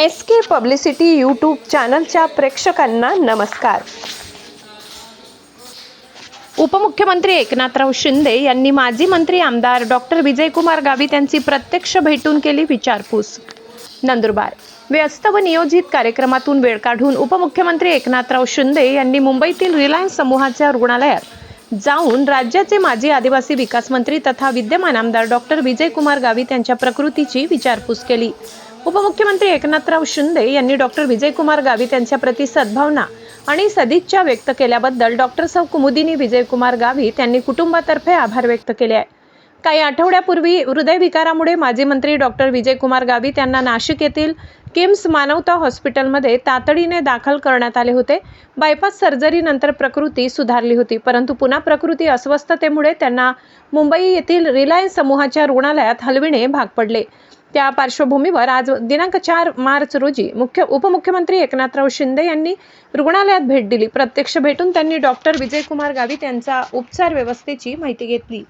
SK publicity YouTube चॅनलच्या प्रेक्षकांना नमस्कार. उपमुख्यमंत्री एकनाथराव शिंदे यांनी माजी मंत्री आमदार डॉक्टर विजयकुमार गावित यांची प्रत्यक्ष भेटून केली विचारपूस. नंदुरबार. व्यस्त व नियोजित कार्यक्रमातून वेळ काढून उपमुख्यमंत्री एकनाथराव शिंदे यांनी मुंबईतील रिलायन्स समूहाच्या रुग्णालयात जाऊन राज्याचे माजी आदिवासी विकास मंत्री तथा विद्यमान आमदार डॉक्टर विजयकुमार गावित यांच्या प्रकृतीची विचारपूस केली. उपमुख्यमंत्री एकनाथराव शिंदे यांनी डॉक्टर विजयकुमार गावित यांच्या प्रति सद्भावना आणि सदिच्छा व्यक्त केल्याबद्दल डॉक्टर सौ कुमुदिनी विजयकुमार गावित यांनी कुटुंबातर्फे आभार व्यक्त केले आहे. काही आठवड्यापूर्वी हृदयविकारामुळे माजी मंत्री डॉक्टर विजयकुमार गावित यांना नाशिक येथील किम्स मानवता हॉस्पिटलमध्ये तातडीने दाखल करण्यात आले होते. बायपास सर्जरीनंतर प्रकृती सुधारली होती, परंतु पुन्हा प्रकृती अस्वस्थतेमुळे त्यांना मुंबई येथील रिलायन्स समूहाच्या रुग्णालयात हलविणे भाग पडले. त्या पार्श्वभूमीवर आज दिनांक 4 मार्च रोजी उपमुख्यमंत्री एकनाथराव शिंदे यांनी रुग्णालयात भेट दिली. प्रत्यक्ष भेटून त्यांनी डॉक्टर विजयकुमार गावित यांचा उपचार व्यवस्थेची माहिती घेतली.